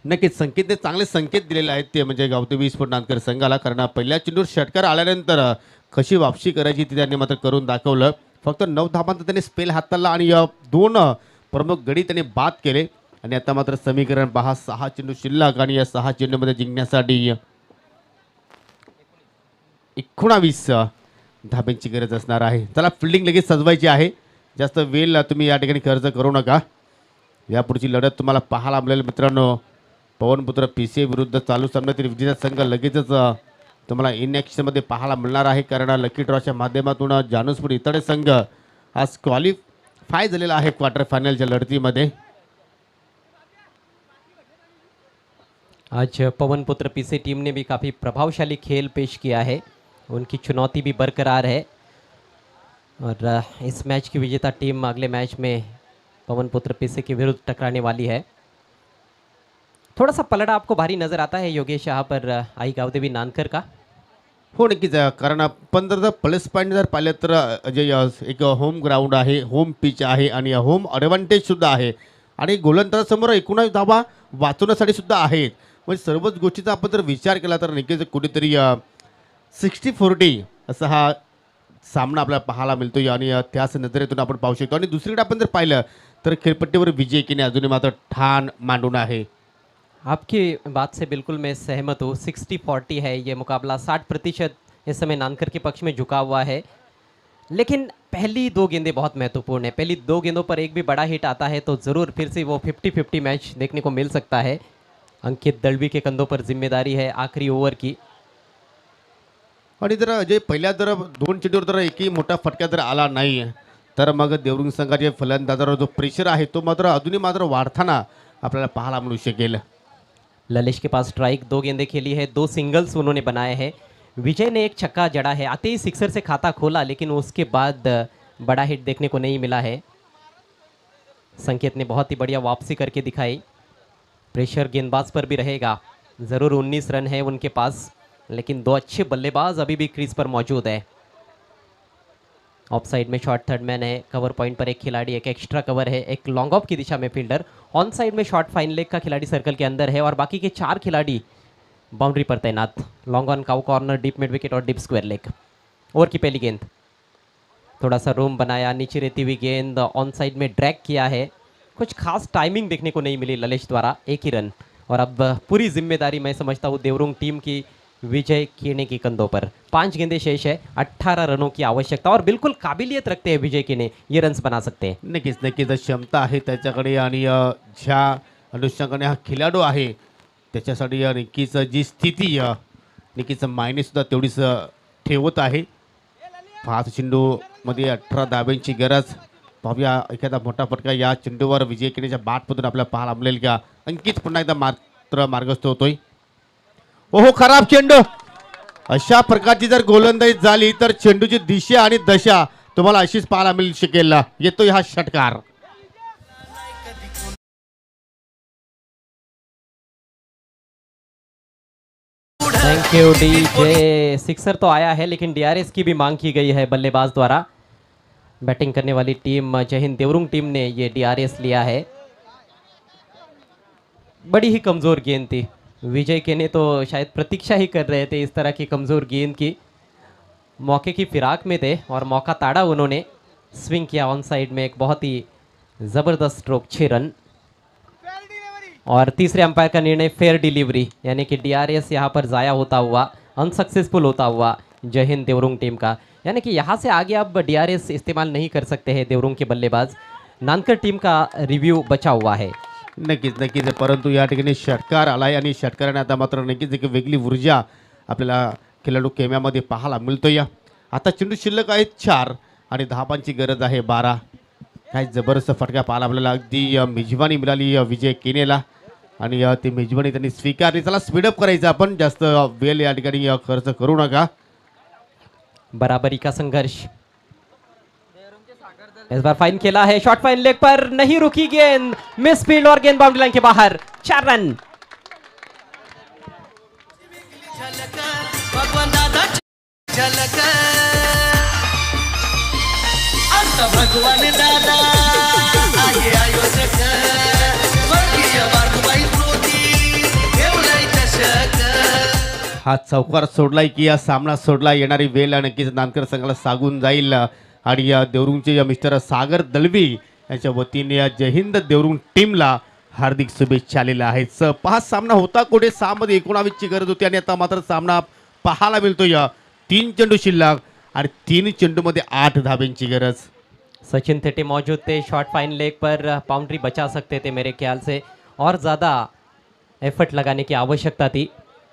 नक्कीच संकेतने चांगले संकेत दिलेले आहेत ते म्हणजे गावते 20 फूट नानकर संघाला, कारण पहिल्या चेंडूवर षटकार आल्यानंतर कशी वापसी करायची ती त्यांनी मात्र करून दाखवलं। फक्त 9 धावांचा त्यांनी स्पेल हाताळला आणि 2 प्रमुख गडी त्यांनी बाद केले आणि आता मात्र समीकरण पहा, 6 चेंडू शिल्लक आणि या 6 चेंडूमध्ये जिंकण्यासाठी 19 धाब्यांची गरज असणार आहे। चला फिल्डिंग लगेच सजवायची आहे, जास्त वेळ तुम्ही या ठिकाणी खर्च करू नका। यापुढची लढत तुम्हाला पाहायला मिळेल मित्रांनो, पवनपुत्र पीसीए विरुद्ध चालू सामन्यातील विजेता संघ लगेचच तुम्हाला इन ॲक्शनमध्ये पाहायला मिळणार आहे, कारण लकी ड्रॉच्या माध्यमातून जानूसपूर इतडे संघ आज क्वालिफाय झालेला आहे क्वार्टर फायनलच्या लढतीमध्ये। आज पवनपुत्र पीसी टीम ने भी काफ़ी प्रभावशाली खेल पेश किया है, उनकी चुनौती भी बरकरार है और इस मैच की विजेता टीम अगले मैच में पवनपुत्र पीसी के विरुद्ध टकराने वाली है। थोड़ा सा पलड़ा आपको भारी नज़र आता है योगेश यहाँ पर आई गावदेवी नानकर का? हो नक्कीच, कारण आपण जर प्लस पॉईंट जर पाहिलं तर जे एक होम ग्राउंड आहे, होम पिच आहे आणि होम ॲडव्हान्टेज सुद्धा आहे, आणि गोलंदाजासमोर 19 धावा वाचवण्यासाठी सुद्धा आहेत. म्हणजे सर्वच गोष्टीचा आपण जर विचार केला तर नक्कीच कुठेतरी 60-40 असा हा सामना आपल्याला पाहायला मिळतो आणि त्याच नजरेतून आपण पाहू शकतो. आणि दुसरीकडे आपण जर पाहिलं तर खेळपट्टीवर विजय केने अजूनही मात्र ठाण मांडून आहे. आपकी बात से बिल्कुल मैं सहमत हूँ। 60-40 है ये मुकाबला, 60% इस समय नानकर के पक्ष में झुका हुआ है। लेकिन पहली दो गेंदें बहुत महत्वपूर्ण है। पहली दो गेंदों पर एक भी बड़ा हिट आता है तो ज़रूर फिर से वो 50-50 मैच देखने को मिल सकता है। अंकित दळवी के कंधों पर जिम्मेदारी है आखिरी ओवर की। आणि जर जे पहिल्या जर 2 चेंडूवर जर एकही मोठा फटका जर आला नाही तर मग देवरुंग संघाचे फलंदाजावर जो प्रेशर आहे तो मात्र अजूनही मात्र वाढताना आपल्याला पाहायला मिळू शकेल. ललिश के पास स्ट्राइक, 2 गेंदें खेली है, 2 सिंगल्स उन्होंने बनाए हैं। विजय ने एक छक्का जड़ा है, आते ही सिक्सर से खाता खोला लेकिन उसके बाद बड़ा हिट देखने को नहीं मिला है। संकेत ने बहुत ही बढ़िया वापसी करके दिखाई। प्रेशर गेंदबाज पर भी रहेगा, ज़रूर 19 रन है उनके पास, लेकिन 2 अच्छे बल्लेबाज अभी भी क्रीज पर मौजूद है। ऑफ साइड में शॉर्ट थर्ड मैन है, कवर पॉइंट पर एक खिलाड़ी, एक एक्स्ट्रा कवर है, एक लॉन्ग ऑफ की दिशा में फील्डर, ऑन साइड में शॉर्ट फाइन लेग का खिलाड़ी सर्कल के अंदर है और बाकी के 4 खिलाड़ी बाउंड्री पर तैनात। Long on, cow corner, deep mid wicket और डीप स्क्वायर लेग। ओवर की पहली गेंद, थोड़ा सा रूम बनाया, नीचे रहती हुई गेंद ऑन साइड में ड्रैग किया है। कुछ खास टाइमिंग देखने को नहीं मिली ललिश द्वारा, एक ही रन। और अब पूरी जिम्मेदारी मैं समझता हूँ देवरुंग टीम की विजय केने के कंधों पर। 5 गेंदें शेष है, 18 रनों की आवश्यकता और बिल्कुल काबिलियत रखते हैं विजय केने, ये रन्स बना सकते हैं। नक्कीच नक्कीच क्षमता आहे त्याच्याकडे आणि ज्या अनुषंगाने हा खेळाडू आहे त्याच्यासाठी नक्कीच जी स्थिती नक्कीच मायनेसुद्धा तेवढीच ठेवत आहे. 5 चेंडूमध्ये 18 धाब्यांची गरज. पाहूया एखादा मोठा फटका या चेंडूवर विजय केनेच्या बॅटमधून आपल्याला पाहायला मिळेल का. अंकित पुन्हा एकदा मात्र मार्गस्थ होतोय. ओहो, खराब चेंडू. अशा प्रकारची जर गोलंदाजी झाली तर चेंडूची दिशा आणि दशा तुम्हाला अशीच पाहायला मिळू शकेल. येतोय हा षटकार. Thank you DJ. सिक्सर तो आया है लेकिन डीआरएस की भी मांग की गई है बल्लेबाज द्वारा। बैटिंग करने वाली टीम जय हिंद देवरुंग टीम ने ये डीआरएस लिया है। बड़ी ही कमज़ोर गेंद थी, विजय केने तो शायद प्रतीक्षा ही कर रहे थे इस तरह की कमज़ोर गेंद की। मौके की फिराक में थे और मौका ताड़ा उन्होंने, स्विंग किया ऑन साइड में, एक बहुत ही ज़बरदस्त स्ट्रोक, 6 रन। और तीसरे अंपायर का निर्णय फेयर डिलीवरी, यानी कि डीआरएस यहाँ पर ज़ाया होता हुआ, अनसक्सेसफुल होता हुआ जय हिंद देवरुंग टीम का, यानी कि यहाँ से आगे अब डीआरएस इस्तेमाल नहीं कर सकते हैं देवरुंग के बल्लेबाज। नानकर टीम का रिव्यू बचा हुआ है। नक्कीच नक्कीच, परंतु या ठिकाणी षटकार आलाय आणि षटकाराने आता मात्र नक्कीच एक वेगळी ऊर्जा आपल्याला खेळाडू केम्यामध्ये पाहायला मिळतोय. आता चेंडू शिल्लक आहेत 4 आणि धाबांची गरज आहे 12. काय जबरदस्त फटका पाहायला आपल्याला, अगदी मेजवानी मिळाली विजय केनेला आणि ती मेजवानी त्यांनी स्वीकारली. त्याला स्पीडअप करायचं, आपण जास्त वेळ या ठिकाणी खर्च करू नका. बराबरी का संघर्ष, इस बार फाइन खेला है, शॉर्ट फाइन लेग पर नहीं रुकी गेंद, मिस फील्ड और गेंद बाउंड्री लाइन के बाहर, 4 रन। भगवान दादा आये आयोजक वर्गीय बारगुबाई प्रोती ठेवलाय चषक. हा चौकार सोडलाय की या सामना सोडला, येणारी वेळ नक्कीच नानकर संघाला सागून जाईल. आणि या देवरुंगचे मिस्टर सागर दळवी यांच्या वतीने या जय हिंद देवरुंग टीमला हार्दिक शुभेच्छा आलेल्या आहेत. 5 सामना होता कुठे 6 मध्ये 19ची गरज होती आणि आता मात्र सामना पाहायला मिळतोय. 3 चेंडू शिल्लक आणि 3 चेंडूमध्ये 8 धाब्यांची गरज. सचिन थेटे मौजूद थे, शॉर्ट फाइन लेग पर बाउंड्री बचा सकते थे मेरे ख्याल से, और ज़्यादा एफर्ट लगाने की आवश्यकता थी।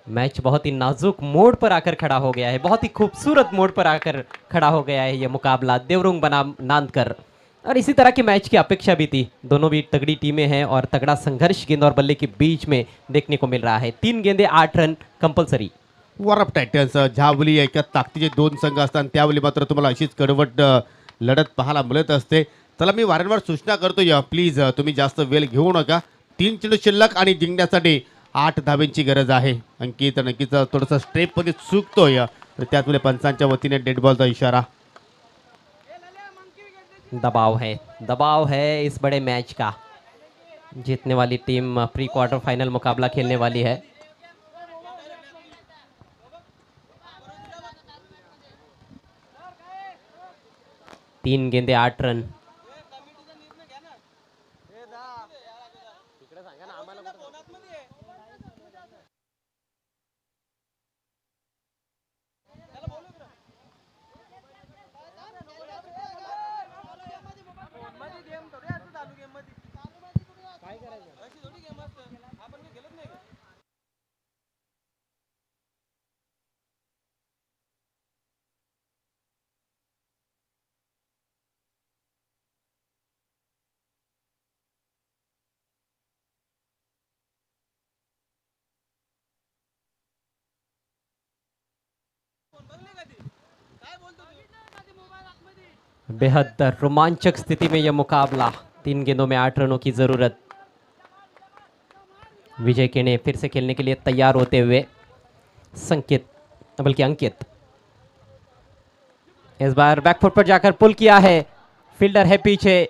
मैच बहुत ही नाजुक मोड़ पर आकर खड़ा हो गया है, बहुत ही खूबसूरत मोड़ पर आकर खड़ा हो गया है ये मुकाबला देवरुंग बनाम नानकर। और इसी तरह के मैच की अपेक्षा भी थी, दोनों भी तगड़ी टीमें हैं और तगड़ा संघर्ष गेंद और बल्ले के बीच में देखने को मिल रहा है। 3 गेंदे 8 run compulsory. War of Titans, ज्यावेळी एका ताकदीचे 2 संघ असतात त्यावेळी मात्र तुम्हाला अशीच कडवट लढत पाहायला मिळत असते. चला, मी वारंवार सूचना करतोय, प्लीज तुम्ही जास्त वेळ घेऊ नका. 3 चेंडू शिल्लक आणि जिंकण्यासाठी 8 धाब्यांची गरज आहे. अंकित नक्कीच थोडंसं स्टेपमध्ये चुकतोय, तर त्याचवेळी पंचांच्या वतीने डेड बॉलचा इशारा. दबाव है इस बड़े मैच का। जीतने वाली टीम प्री क्वार्टर फाइनल मुकाबला खेलने वाली है। तीन गेंदे 8 रन। बेहद रोमांचक स्थिति में यह मुकाबला, 3 गेंदों में 8 रनों की जरूरत। विजय केने फिर से खेलने के लिए तैयार होते हुए संकेत बल्कि अंकित इस बार बैकफुट पर जाकर पुल किया है, फील्डर है पीछे,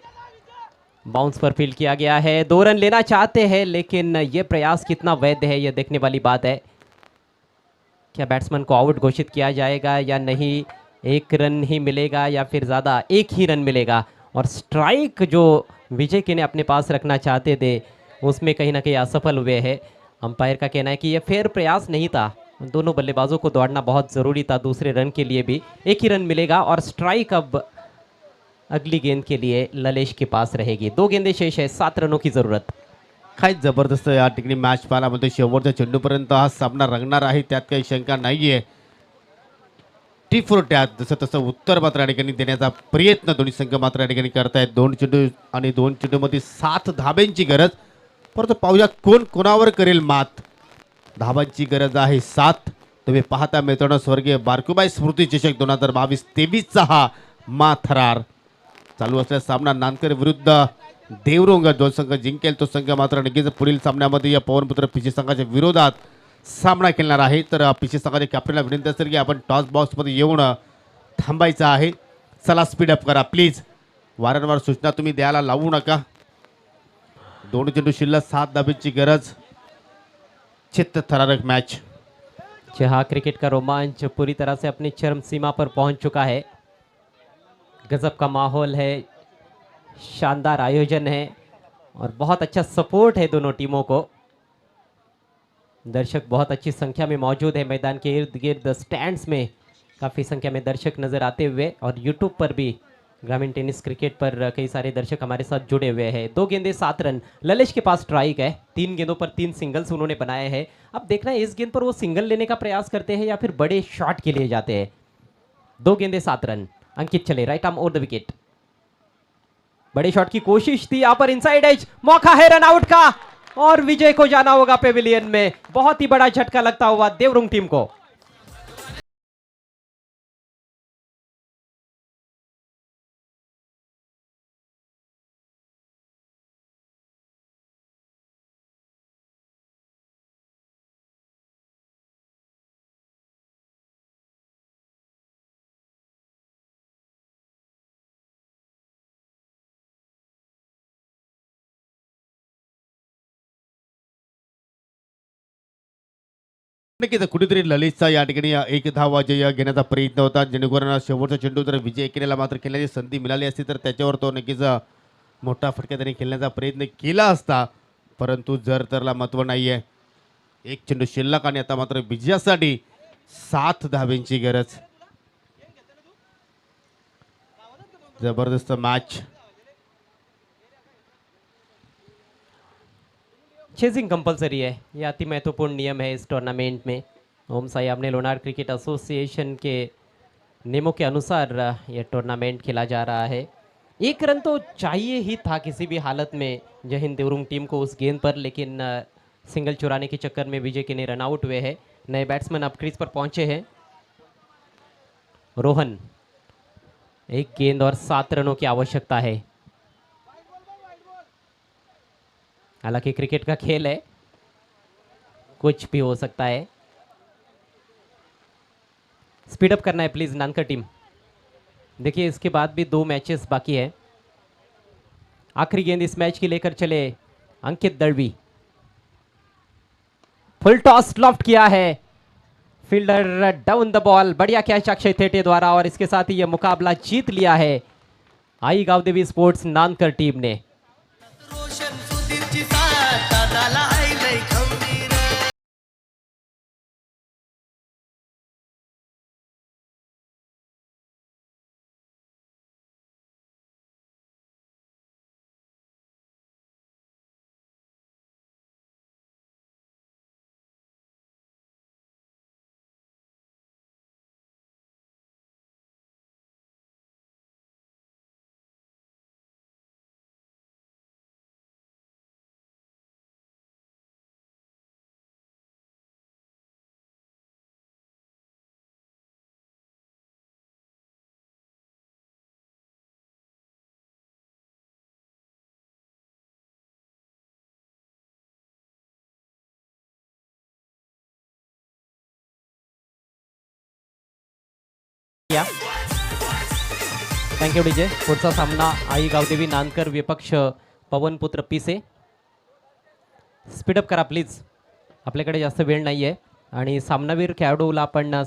बाउंस पर फील्ड किया गया है। 2 रन लेना चाहते हैं लेकिन यह प्रयास कितना वैध है यह देखने वाली बात है। क्या बैट्समैन को आउट घोषित किया जाएगा या नहीं, 1 रन ही मिलेगा या फिर ज़्यादा, 1 ही रन मिलेगा। और स्ट्राइक जो विजय के ने अपने पास रखना चाहते थे उसमें कहीं ना कहीं असफल हुए हैं। अंपायर का कहना है कि यह फेयर प्रयास नहीं था, दोनों बल्लेबाजों को दौड़ना बहुत ज़रूरी था दूसरे रन के लिए भी। 1 ही रन मिलेगा और स्ट्राइक अब अगली गेंद के लिए ललेश के पास रहेगी। 2 गेंदे शेष है, 7 रनों की ज़रूरत। काय जबरदस्त या ठिकाणी मॅच पाहायला मिळते, शेवटच्या चेंडूपर्यंत हा सामना रंगणार आहे त्यात काही शंका नाहीये। टी फॉर टॅट जसं तसं उत्तर मात्र या ठिकाणी देण्याचा प्रयत्न दोन्ही संघ मात्र या ठिकाणी करतायत। 2 चेंडू आणि 2 चेंडूमध्ये 7 धाब्यांची गरज, परंतु पाहूया कोण कोणावर करेल मात। धाबांची गरज आहे 7। तुम्ही पाहता मित्रांनो स्वर्गीय बारकुबाई स्मृती चषक 2022-23चा हा माथरार चालू असलेला सामना नानकर विरुद्ध देवरुंग, जो संघ जिंकेल तो संघ मात्र नक्कीच पुढील सामन्यामध्ये या पवनपुत्र पिछे संघाच्या विरोधात सामना खेळणार आहे। तर पिछे संघाच्या कॅप्टनला विनंती असेल की आपण टॉस बॉक्समध्ये येऊन थांबायचं आहे। चला स्पीड अप करा प्लीज, वारंवार सूचना तुम्ही द्यायला लावू नका। 2 चेंडू शिल्लक, 7 धाब्यांची गरज, चित्त थरारक मैच। जहां क्रिकेट का रोमांच पूरी तरह से अपनी चरम सीमा पर पहुंच चुका है। गजब का माहौल है, शानदार आयोजन है और बहुत अच्छा सपोर्ट है दोनों टीमों को। दर्शक बहुत अच्छी संख्या में मौजूद है मैदान के इर्द गिर्द, स्टैंड्स में काफ़ी संख्या में दर्शक नज़र आते हुए और यूट्यूब पर भी ग्रामीण टेनिस क्रिकेट पर कई सारे दर्शक हमारे साथ जुड़े हुए हैं। 2 गेंदे 7 रन, ललिश के पास स्ट्राइक है। 3 गेंदों पर 3 सिंगल्स उन्होंने बनाए हैं। अब देखना है इस गेंद पर वो सिंगल लेने का प्रयास करते हैं या फिर बड़े शॉट के लिए जाते हैं। 2 गेंदे 7 रन, अंकित चले right arm over the wicket. बड़े शॉट की कोशिश थी यहाँ पर, इनसाइड एज, मौका है रन आउट का और विजय को जाना होगा पेविलियन में। बहुत ही बड़ा झटका लगता हुआ देवरुंग टीम को। नक्कीच कुठेतरी ललितचा या ठिकाणी 1 धाव जय घेण्याचा प्रयत्न होता, जेणेकरून शेवटचा चेंडू जर विजय केलेला मात्र खेळण्याची संधी मिळाली असती तर त्याच्यावर तो नक्कीच मोठा फटका त्यांनी खेळण्याचा प्रयत्न केला असता, परंतु जर त्याला महत्व नाहीये। 1 चेंडू शिल्लक आणि आता मात्र विजयासाठी 7 धाब्यांची गरज। जबरदस्त मैच। चेजिंग कंपलसरी है, यह अति महत्वपूर्ण नियम है इस टूर्नामेंट में। ओम साई आमने लोनार क्रिकेट एसोसिएशन के नियमों के अनुसार यह टूर्नामेंट खेला जा रहा है। 1 रन तो चाहिए ही था किसी भी हालत में जय हिंद देवरुंग टीम को उस गेंद पर, लेकिन सिंगल चुराने के चक्कर में विजय के ने रन आउट हुए हैं। नए बैट्समैन अब क्रीज पर पहुंचे हैं। रोहन, 1 गेंद और 7 रनों की आवश्यकता है। हालांकि क्रिकेट का खेल है, कुछ भी हो सकता है। स्पीड अप करना है प्लीज नानकर टीम। देखिए इसके बाद भी 2 मैचेस बाकी है। आखिरी गेंद इस मैच की लेकर चले Ankit Dalvi, full toss loft किया है, फील्डर डाउन द बॉल, बढ़िया कैच अक्षय थेटे द्वारा और इसके साथ ही यह मुकाबला जीत लिया है आई गावदेवी स्पोर्ट्स नानकर टीम ने। रोशन सुधीरची साथ दादाला आईलय खंबीर थँक्यू डीजे। पुढचा सामना आई गावदेवी नानकर विपक्ष पवनपुत्र पिसे। स्पीडअप करा प्लीज, आपल्याकडे जास्त वेळ नाहीये आणि सामनावीर खेळाडूला आपण